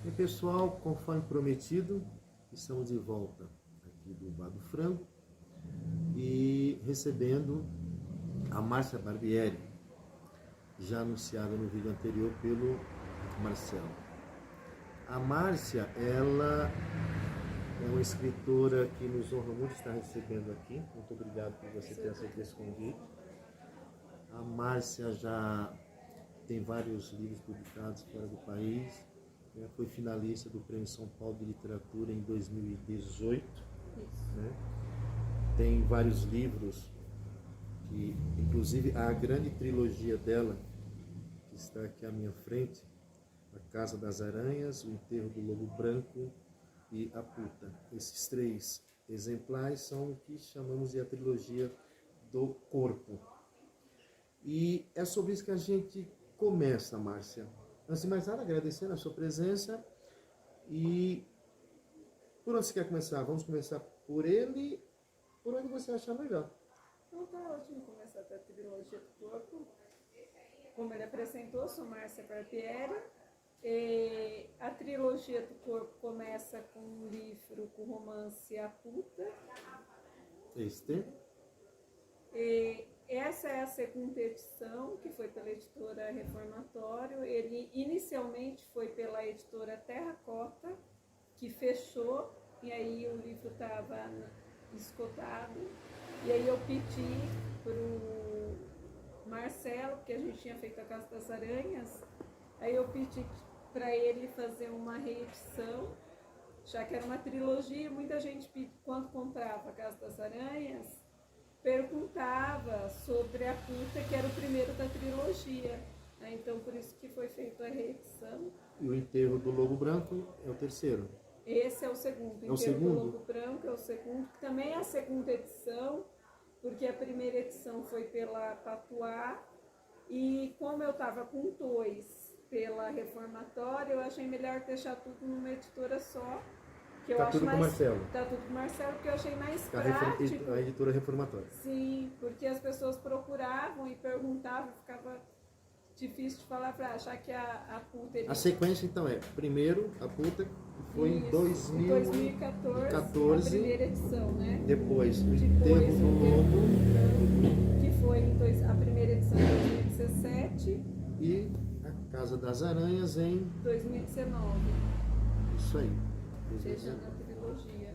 E pessoal, conforme prometido, estamos de volta aqui do Bar do Frango e recebendo a Márcia Barbieri, já anunciada no vídeo anterior pelo Marcelo. A Márcia, ela é uma escritora que nos honra muito estar recebendo aqui. Muito obrigado por você ter aceito esse convite. A Márcia já tem vários livros publicados fora do país. Foi finalista do Prêmio São Paulo de Literatura em 2018. Né? Tem vários livros, que, inclusive a grande trilogia dela, que está aqui à minha frente, A Casa das Aranhas, O Enterro do Lobo Branco e A Puta. Esses três exemplares são o que chamamos de a trilogia do corpo. E é sobre isso que a gente começa, Márcia. Antes de mais nada, agradecendo a sua presença. E por onde você quer começar? Vamos começar por ele, por onde você achar melhor. Então tá ótimo começar a trilogia do corpo. Como ele apresentou, sou Márcia Barbieri. A trilogia do corpo começa com um livro, com o romance A Puta. Este? Essa é a segunda edição, que foi pela editora Reformatório. Ele inicialmente foi pela editora Terracota, que fechou, e aí o livro estava esgotado. E aí eu pedi para o Marcelo, porque a gente tinha feito A Casa das Aranhas, aí eu pedi para ele fazer uma reedição, já que era uma trilogia. Muita gente, quando comprava A Casa das Aranhas, perguntava sobre A Puta, que era o primeiro da trilogia. Então, por isso que foi feita a reedição. E O Enterro do Lobo Branco é o terceiro? Esse é o segundo. É o segundo? Do Lobo Branco é o segundo, que também é a segunda edição, porque a primeira edição foi pela Patuá, e como eu estava com dois pela Reformatória, eu achei melhor deixar tudo numa editora só. Que eu acho tudo mais, com o Marcelo. Tá tudo com o Marcelo, porque eu achei mais prático. A editora Reformatória. Sim, porque as pessoas procuravam e perguntavam, ficava difícil de falar para achar que a Puta... A sequência, então, é, primeiro, A Puta, que foi em 2014, a primeira edição, né? Depois, O Enterro do Lobo, que foi a primeira edição em 2017. E A Casa das Aranhas em 2019. Isso aí. Fechando a trilogia.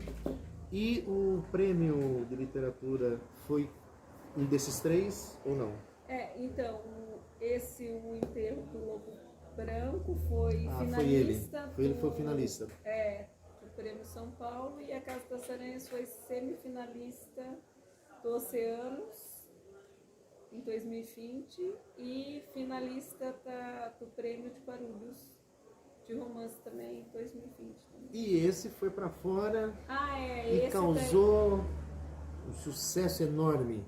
E o prêmio de literatura foi um desses três ou não? Então, o Enterro do Lobo Branco foi Foi finalista. ele que foi finalista. Do Prêmio São Paulo, e A Casa das Aranhas foi semifinalista do Oceanos em 2020 e finalista do Prêmio de Guarulhos de romance também em 2020. Também. E esse foi para fora e esse causou um sucesso enorme.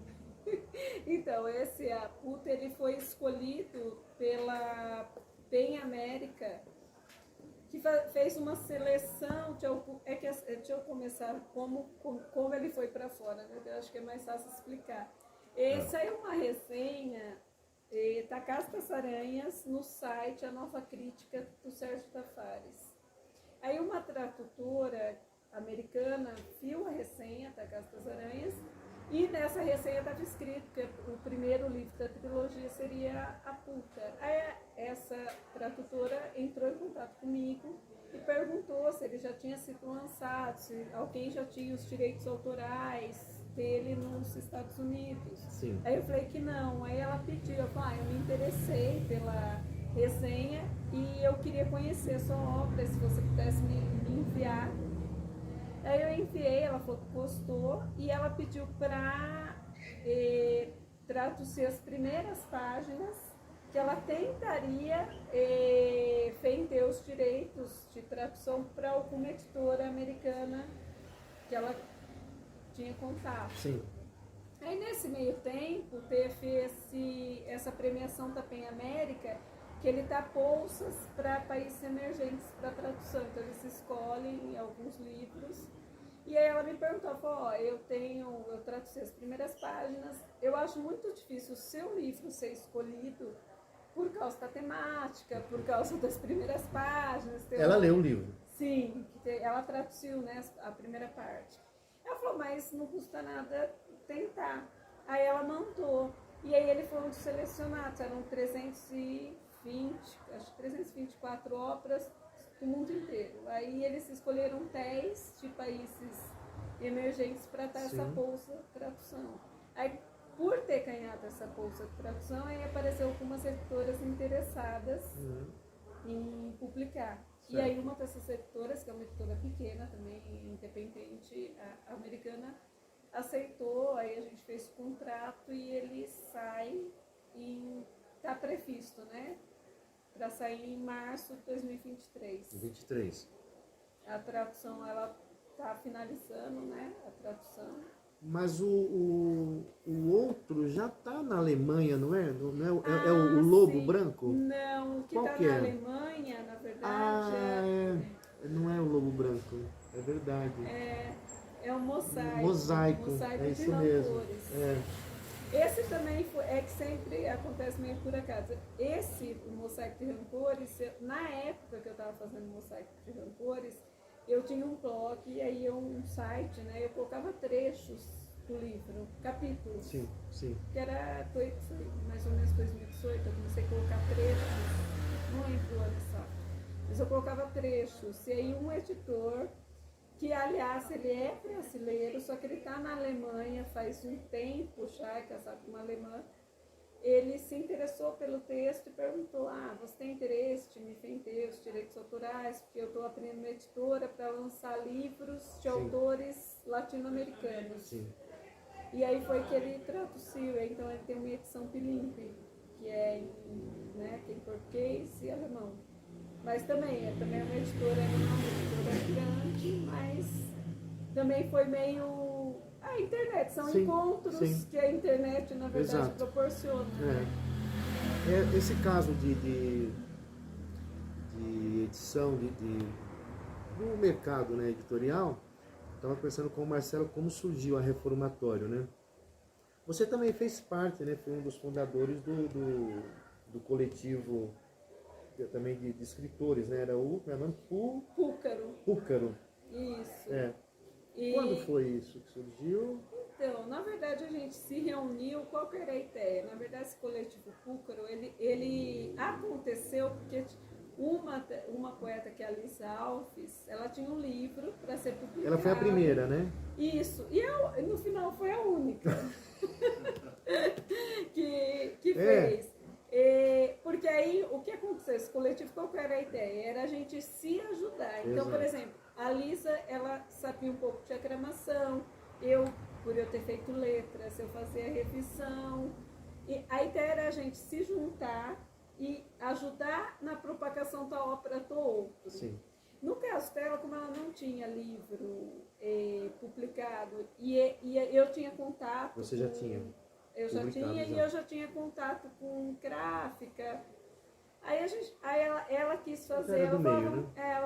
Então, A Puta, ele foi escolhido pela PEN América, que fez uma seleção. Deixa eu começar como ele foi para fora, né? Eu acho que é mais fácil explicar. Essa é uma resenha da Casa das Aranhas no site A Nova Crítica, do Sérgio Tafares. Aí uma tradutora americana viu a resenha da Casa das Aranhas, e nessa resenha estava escrito que o primeiro livro da trilogia seria A Puta. Aí essa tradutora entrou em contato comigo e perguntou se ele já tinha sido lançado, se alguém já tinha os direitos autorais dele nos Estados Unidos. Sim. Aí eu falei que não. Aí ela pediu, eu falei, eu me interessei pela resenha e eu queria conhecer a sua obra, se você pudesse me enviar. Aí eu enviei, ela falou que gostou, e ela pediu para traduzir as primeiras páginas, que ela tentaria vender os direitos de tradução para alguma editora americana que ela tinha contato. Sim. Aí nesse meio tempo teve essa premiação da PEN América, que ele dá bolsas para países emergentes para tradução. Então eles escolhem alguns livros. E aí ela me perguntou, falou, eu traduzi as primeiras páginas, eu acho muito difícil o seu livro ser escolhido, por causa da temática, por causa das primeiras páginas. Ela leu o livro. Sim, ela traduziu, né, a primeira parte. Ela falou, mas não custa nada tentar. Aí ela mandou. E aí ele foi um dos selecionados, eram 320, acho que 324 obras do mundo inteiro. Aí eles escolheram 10 de países emergentes para dar essa bolsa de tradução. Aí, por ter ganhado essa bolsa de tradução, aí apareceu algumas editoras interessadas em publicar. Certo. E aí uma dessas editoras, que é uma editora pequena também, independente, a americana, aceitou, aí a gente fez o contrato e ele sai está previsto, né? Para sair em março de 2023. 23. A tradução, ela está finalizando, né? A tradução. Mas o outro já está na Alemanha, não é? Não é, é o Lobo sim. Branco? Não, o que está na Alemanha, na verdade, não é o Lobo Branco, é verdade. é o Mosaico. Mosaico, é isso mesmo. Esse também é que sempre acontece meio por acaso. O Mosaico de Rancores, na época que eu estava fazendo o Mosaico de Rancores, eu tinha um blog e aí um site, né? Eu colocava trechos do livro, capítulos. Sim, sim. Que foi mais ou menos 2018, eu comecei a colocar trechos, não lembro o ano exato, mas eu colocava trechos. E aí um editor, que aliás ele é brasileiro, só que ele está na Alemanha faz um tempo já, é casado com uma alemã, ele se interessou pelo texto e perguntou, você tem interesse de me vender os direitos autorais, porque eu estou abrindo uma editora para lançar livros de autores latino-americanos. Sim. E aí foi que ele traduziu, então ele tem uma edição bilíngue, que é em português e alemão. Mas também é uma editora grande, mas também foi meio... A internet, são encontros que a internet, na verdade, proporciona. Esse caso de edição do mercado, né, editorial, estava pensando com o Marcelo como surgiu a Reformatório, né? Você também fez parte, né? Foi um dos fundadores do coletivo também de escritores, né? Era o Púcaro. Isso. Quando foi isso que surgiu? Então, na verdade, a gente se reuniu, qual que era a ideia? Na verdade, esse coletivo Púcaro, ele aconteceu porque uma poeta, que é a Lisa Alves, ela tinha um livro para ser publicado. Ela foi a primeira, né? Isso. E no final foi a única que fez. Porque aí, o que aconteceu? Esse coletivo, qual que era a ideia? Era a gente se ajudar. Então, por exemplo, a Lisa, ela sabia um pouco de aclamação, por eu ter feito letras, eu fazia revisão. E a ideia era a gente se juntar e ajudar na propagação da ópera do outro. Sim. No caso dela, como ela não tinha livro publicado, e eu tinha contato... Você já tinha? Eu já tinha, e eu já tinha contato com gráfica. Aí ela quis fazer, ela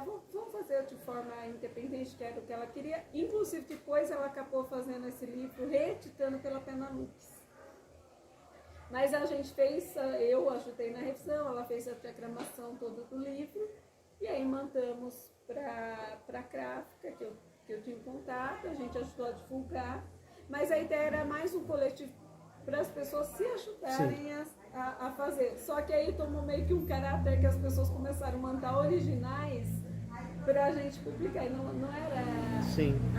falou, vamos fazer de forma independente, que era o que ela queria. Inclusive, depois ela acabou fazendo esse livro, reeditando pela Penalux. Mas a gente fez, eu ajudei na revisão, ela fez a diagramação toda do livro, e aí mandamos para a gráfica, que eu tinha contato, a gente ajudou a divulgar. Mas a ideia era mais um coletivo para as pessoas se ajudarem a fazer. Só que aí tomou meio que um caráter que as pessoas começaram a mandar originais para a gente publicar. E não era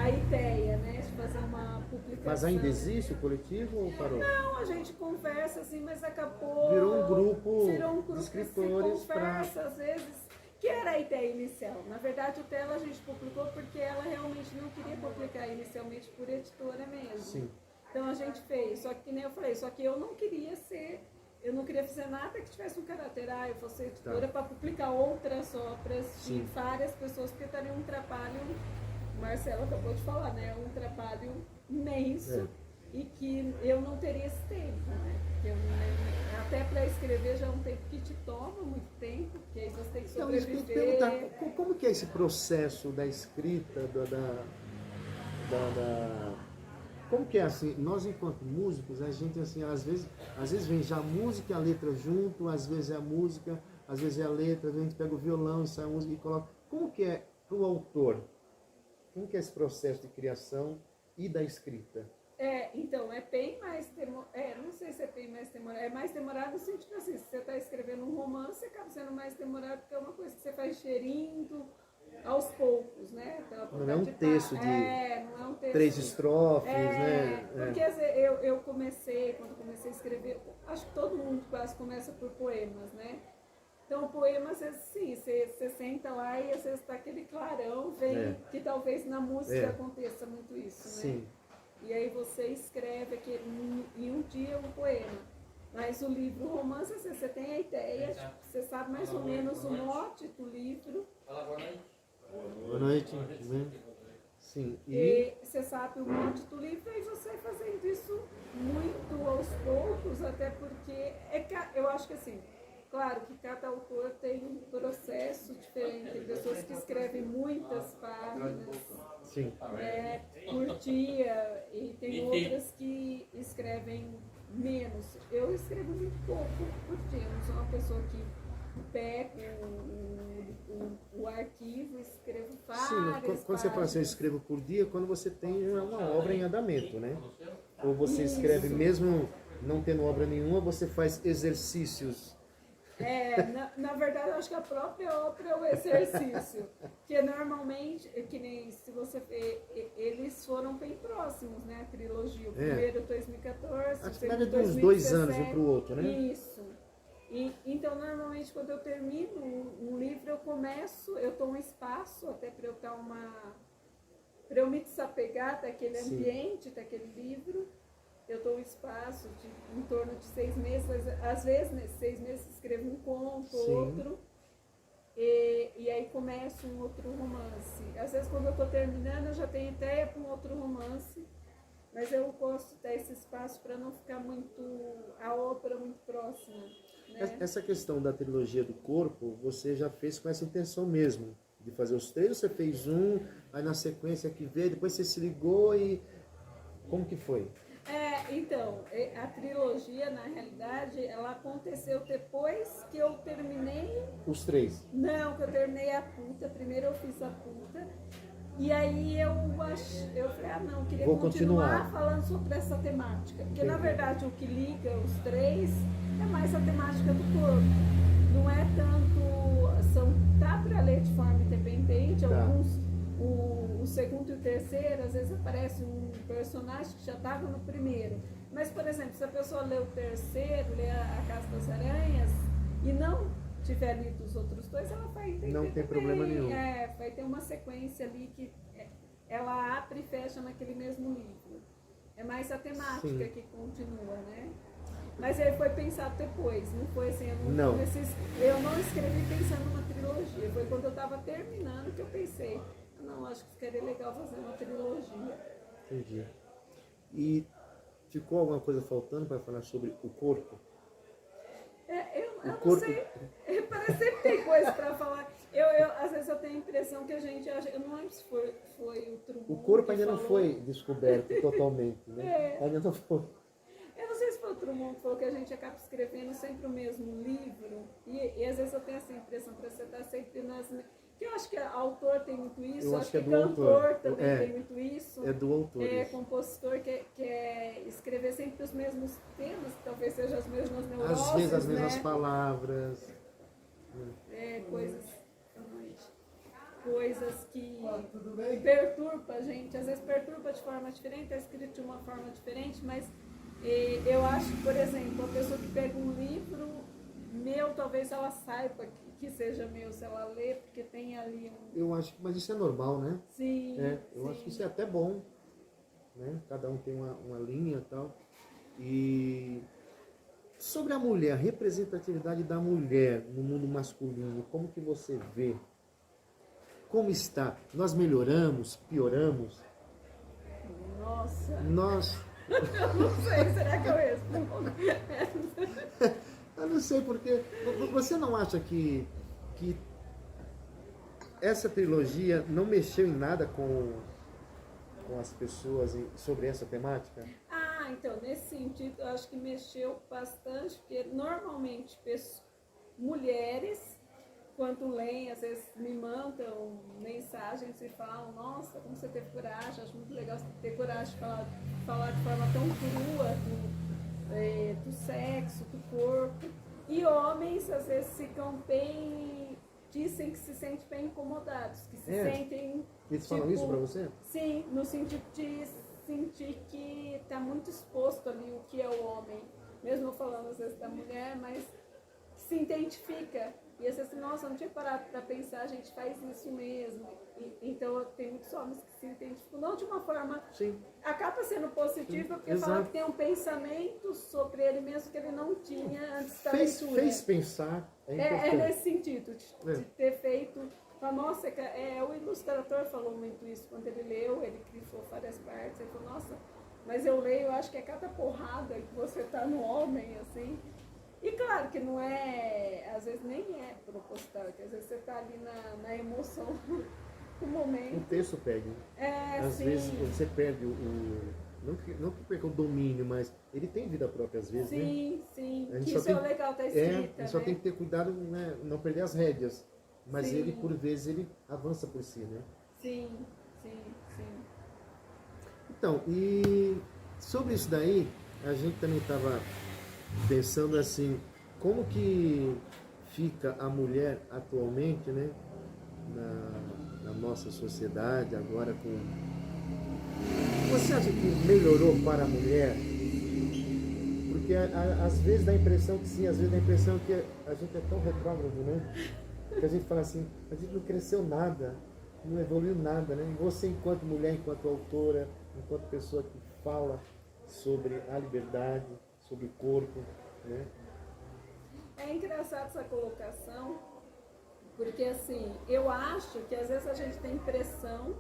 a ideia, né, de fazer uma publicação. Mas ainda existe o coletivo ou parou? Não, a gente conversa assim, mas acabou... Virou um grupo de escritores conversa, às vezes, que era a ideia inicial. Na verdade, o Tela a gente publicou porque ela realmente não queria publicar inicialmente por editora mesmo. Sim. Então a gente fez, só que nem eu falei, só que eu não queria fazer nada que tivesse um caráter, eu fosse editora para publicar outras obras de várias pessoas, porque estaria um trabalho, o Marcelo acabou de falar, né, um trabalho imenso e que eu não teria esse tempo, né, até para escrever já é um tempo que te toma muito tempo, porque aí você tem que sobreviver. Então, como que é esse processo da escrita, Como que é assim? Nós enquanto músicos, a gente assim, às vezes vem já a música e a letra junto, às vezes é a música, às vezes é a letra, a gente pega o violão e sai a música e coloca. Como que é para o autor? Como que é esse processo de criação e da escrita? Então, é bem mais demorado, não sei se é bem mais demorado, é mais demorado assim, tipo assim, se você está escrevendo um romance, acaba sendo mais demorado porque é uma coisa que você faz gerindo aos poucos, né? Não é um texto de não é um texto 3 estrofes, né? Porque eu comecei, quando comecei a escrever, acho que todo mundo quase começa por poemas, né? Então, o poema, você senta lá e às vezes está aquele clarão, que talvez na música aconteça muito isso, né? Sim. E aí você escreve em um dia um poema. Mas o livro romance, você tem a ideia, você sabe mais ou menos o mote do livro. Boa noite. Sim. E você sabe o mote do livro e você vai fazendo isso muito aos poucos, até porque eu acho que assim, claro que cada autor tem um processo diferente. Tem pessoas que escrevem muitas páginas por dia e tem outras que escrevem menos. Eu escrevo muito pouco por dia. Eu não sou uma pessoa que pega o arquivo e escrevo várias Sim, quando você fala assim, eu escrevo por dia, quando você tem uma obra em andamento, né? Ou você escreve mesmo não tendo obra nenhuma, você faz exercícios. Na verdade, eu acho que a própria obra é o exercício. Porque normalmente, que nem se você vê, eles foram bem próximos, né? A trilogia. O primeiro 2014, o segundo de uns 2 anos um para o outro, né? Isso. Então, normalmente, quando eu termino um livro, eu dou um espaço até para eu dar para eu me desapegar daquele ambiente, daquele livro. Eu dou um espaço em torno de 6 meses, às vezes nesses 6 meses escrevo um conto, outro, e aí começo um outro romance. Às vezes quando eu estou terminando eu já tenho ideia para um outro romance, mas eu gosto de dar esse espaço para não ficar a obra muito próxima. Né? Essa questão da trilogia do corpo, você já fez com essa intenção mesmo, de fazer os 3, você fez um, aí na sequência que veio, depois você se ligou e... Como que foi? Então, a trilogia, na realidade, ela aconteceu depois que eu terminei... Os 3? Não, que eu terminei a puta. Primeiro eu fiz a puta. E aí eu falei, não, queria continuar falando sobre essa temática. Porque, na verdade, o que liga os 3 é mais a temática do corpo. Não é tanto... Tá para ler de forma independente, alguns... O segundo e o terceiro, às vezes aparece um personagem que já estava no primeiro. Mas, por exemplo, se a pessoa lê o terceiro, lê a Casa das Aranhas, e não tiver lido os outros 2, ela vai entender. Não tem problema nenhum. Vai ter uma sequência ali que ela abre e fecha naquele mesmo livro. É mais a temática que continua, né? Mas ele foi pensado depois, não foi assim, eu não escrevi pensando numa trilogia. Foi quando eu estava terminando que eu pensei, não, acho que ficaria legal fazer uma trilogia. Entendi. E ficou alguma coisa faltando para falar sobre o corpo? Eu não sei, parece que sempre tem coisa para falar. Às vezes eu tenho a impressão que a gente acha, eu não lembro se foi o Truman. O corpo ainda não foi descoberto totalmente, né? Ainda não foi. Eu não sei se foi o Truman que falou que a gente acaba escrevendo sempre o mesmo livro, e às vezes eu tenho essa impressão para você estar sempre nas... Que eu acho que autor tem muito isso, eu acho que cantor também tem muito isso. É do autor. Compositor que quer escrever sempre os mesmos temas, talvez sejam as mesmas neuroses. Às vezes as mesmas palavras. Coisas que perturbam a gente, às vezes perturba de forma diferente, é escrito de uma forma diferente, mas eu acho que, por exemplo, a pessoa que pega um livro meu, talvez ela saiba que seja meu se ela lê, porque tem ali Eu acho que, mas isso é normal, né? Sim. Eu acho que isso é até bom, né? Cada um tem uma linha e tal. E sobre a mulher, a representatividade da mulher no mundo masculino, como que você vê? Como está? Nós melhoramos, pioramos? Nossa. Eu não sei, será que eu respondo? Eu não sei, porque você não acha que essa trilogia não mexeu em nada com com as pessoas sobre essa temática? Ah, então, nesse sentido, eu acho que mexeu bastante, porque normalmente mulheres, quando leem, às vezes me mandam mensagens e falam, nossa, como você teve coragem, acho muito legal você ter coragem de falar de forma tão crua do sexo, do corpo. E homens, às vezes, ficam bem, dizem que se sentem bem incomodados, que se sentem... Eles falam isso pra você? Sim, no sentido de sentir que está muito exposto ali o que é o homem, mesmo falando às vezes da mulher, mas que se identifica. E às vezes, nossa, eu não tinha parado para pensar, a gente faz isso mesmo. Então tem muitos homens que se identificam, não de uma forma, sim, acaba sendo positiva, porque fala que tem um pensamento sobre ele mesmo que ele não tinha antes da leitura. Fez pensar, é importante. É nesse sentido, de ter feito. Nossa, o ilustrador falou muito isso quando ele leu, ele criou várias partes, ele falou, nossa, mas eu leio, eu acho que é cada porrada que você tá no homem, assim. E claro que não é, às vezes nem é proposital, que às vezes você tá ali na emoção do momento. O texto perde. Às vezes você perde não que perca o domínio, mas ele tem vida própria às vezes, sim, né? Sim, que isso é o legal da escrita, a gente só tem que ter cuidado, né, não perder as rédeas. Mas ele, por vezes, ele avança por si, né? Sim. Então, e sobre isso daí, a gente também estava pensando assim, como que fica a mulher atualmente, né? Na nossa sociedade, agora com... Você acha que melhorou para a mulher? Porque às vezes dá a impressão que sim, às vezes dá a impressão que a gente é tão retrógrado, né? Que a gente fala assim, a gente não cresceu nada, não evoluiu nada, né? E você, enquanto mulher, enquanto autora, enquanto pessoa que fala sobre a liberdade, sobre o corpo, né? É engraçado essa colocação, porque assim, eu acho que às vezes a gente tem a impressão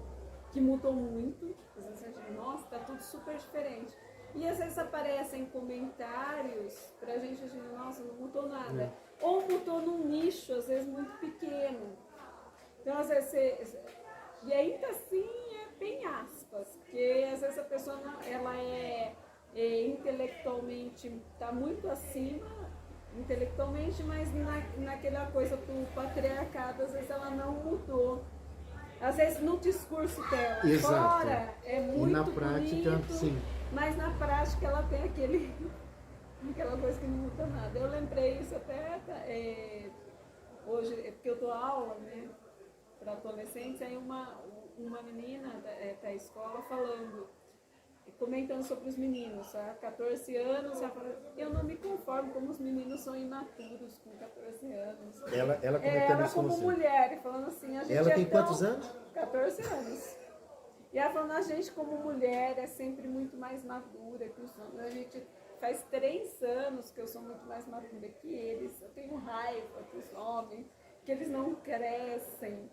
que mudou muito, às vezes a gente, nossa, tá tudo super diferente. E às vezes aparecem comentários pra gente, nossa, não mudou nada. Ou mudou num nicho, às vezes muito pequeno. Então, às vezes e ainda assim é bem aspas, porque às vezes a pessoa ela é intelectualmente, está muito acima intelectualmente, mas naquela coisa do patriarcado, às vezes ela não mudou. Às vezes no discurso dela, fora é muito e na prática, bonito, sim. Mas na prática ela tem aquela coisa que não muda nada. Eu lembrei isso até hoje, porque eu dou aula, né, para adolescentes, aí uma menina da escola comentando sobre os meninos, há 14 anos, ela fala, eu não me conformo como os meninos são imaturos com 14 anos. Ela comentando isso como mulher, e falando assim, a gente ela tem quantos anos? 14 anos. E ela falando, a gente como mulher é sempre muito mais madura que os homens. A gente faz 3 anos que eu sou muito mais madura que eles. Eu tenho raiva dos homens, que eles não crescem,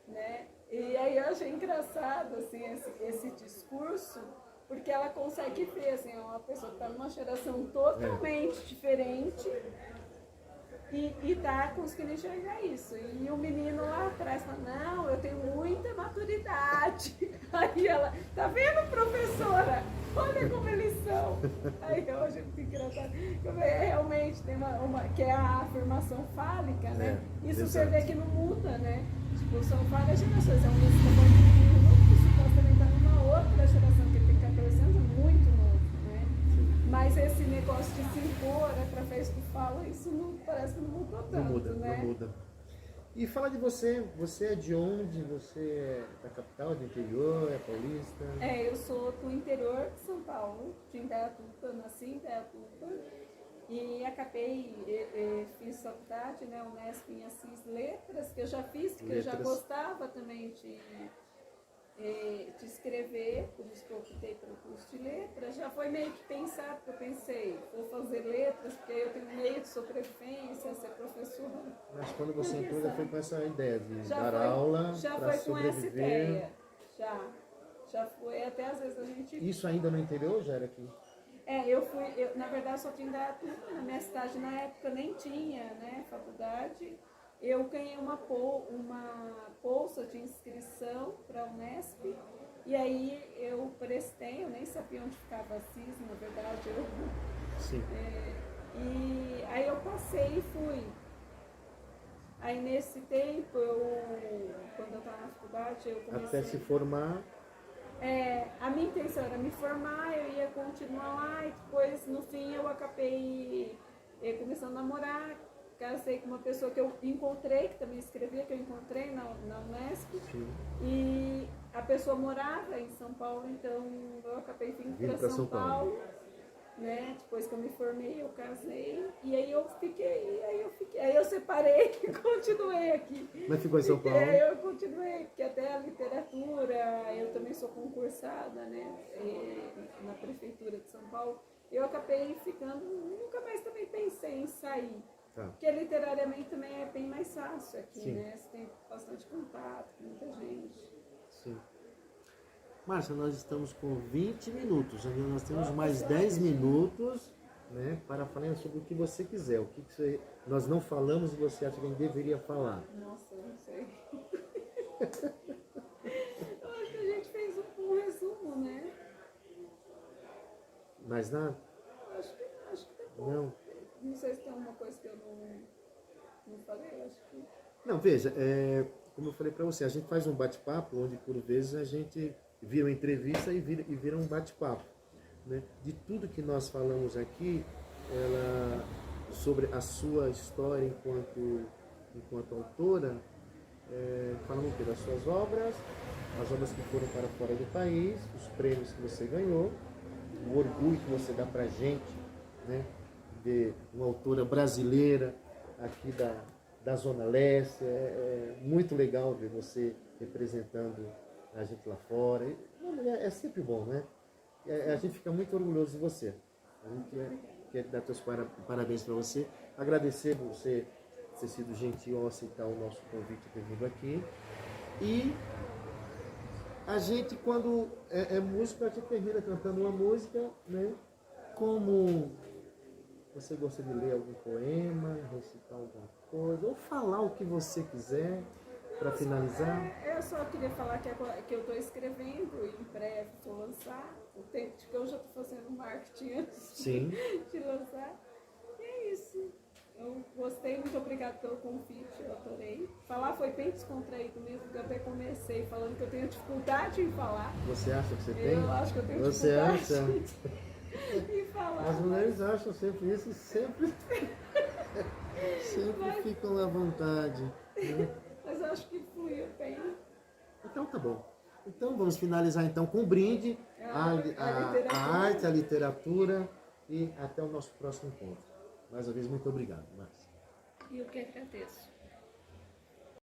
né? E aí eu achei engraçado assim, esse discurso, porque ela consegue ver, assim, uma pessoa que está numa geração totalmente diferente e está conseguindo enxergar isso. E o menino lá atrás fala, não, eu tenho muita maturidade. Aí ela, tá vendo, professora? Olha como eles são. Aí eu achei muito engraçado. Realmente tem que é a afirmação fálica, né? Isso exato. Você vê que não muda, né? Tipo, são várias gerações. É um menino que supostamente está numa outra geração, que tem 14 anos, é muito novo, né? Mas esse negócio de se impor através do fala, isso não, parece que não mudou tanto, né? Não muda. E fala de você é de onde? Você é da capital, do interior, é paulista? Eu sou do interior de São Paulo, de Indaiatuba, nasci em Indaiatuba. E acabei, fiz faculdade, né, Unesp em Assis Letras, que eu já fiz, porque eu já gostava também de escrever, por isso que eu optei pelo curso de letras. Já foi meio que pensado, porque eu pensei, vou fazer letras, porque eu tenho meio de sobrevivência, ser professora. Mas quando você entrou, já foi com essa ideia de dar aula para sobreviver? Já foi com essa ideia, já foi, até às vezes a gente... Isso ainda no interior ou já era aqui? Na verdade, só tinha Indaiatuba, na minha cidade na época nem tinha, né, faculdade. Eu ganhei uma bolsa de inscrição para a Unesp E aí eu prestei, eu nem sabia onde ficava Assis, na verdade, Sim. e aí eu passei e fui. Aí nesse tempo, quando eu estava na faculdade, eu comecei... Até se formar. A minha intenção era me formar, eu ia continuar lá e depois, no fim, eu acabei começando a namorar, casei com uma pessoa que eu encontrei, que também escrevia, que eu encontrei na Unesp. Sim. E a pessoa morava em São Paulo, então eu acabei vindo para São Paulo. Né? Depois que eu me formei, eu casei, e aí eu fiquei, aí eu separei e continuei aqui. Mas ficou em São Paulo? Eu continuei, porque até a literatura, eu também sou concursada, né, na prefeitura de São Paulo, eu acabei ficando, nunca mais também pensei em sair. Tá. Porque literariamente também é bem mais fácil aqui, Sim. né? Você tem bastante contato com muita gente. Sim. Márcia, nós estamos com 20 minutos, ainda nós temos mais 10 minutos, né, para falar sobre o que você quiser, o que nós não falamos e você acha que a gente deveria falar. Nossa, eu não sei. Eu acho que a gente fez um resumo, né? Mais nada? Acho que tá bom. Não. Não sei se tem alguma coisa que eu não falei, acho que... Não, veja, como eu falei para você, a gente faz um bate-papo onde por vezes a gente vira uma entrevista e vira um bate-papo, né? De tudo que nós falamos aqui, sobre a sua história enquanto autora, falamos o quê? Das suas obras, as obras que foram para fora do país, os prêmios que você ganhou, o orgulho que você dá pra gente, né? De uma autora brasileira aqui da Zona Leste. É muito legal ver você representando a gente lá fora. É sempre bom, né? A gente fica muito orgulhoso de você. A gente quer dar teus parabéns para você. Agradecer você ter sido gentil ao aceitar o nosso convite e ter vindo aqui. E a gente, quando é músico, a gente termina cantando uma música, né? Como você gosta de ler algum poema, recitar alguma coisa, ou falar o que você quiser para finalizar. Eu só queria falar que eu estou escrevendo e em breve vou lançar. O tempo de que eu já estou fazendo marketing antes Sim. de lançar. E é isso. Eu gostei, muito obrigada pelo convite, eu adorei. Falar foi bem descontraído mesmo, porque eu até comecei falando que eu tenho dificuldade em falar. Você acha que você tem? Eu acho que eu tenho Você dificuldade acha? em falar. As mulheres acham sempre isso, sempre ficam à vontade, né? Mas eu acho que fluiu bem. Então tá bom. Então vamos finalizar então com um brinde à arte, à literatura e até o nosso próximo encontro. Mais uma vez, muito obrigado, Márcia. E eu que agradeço.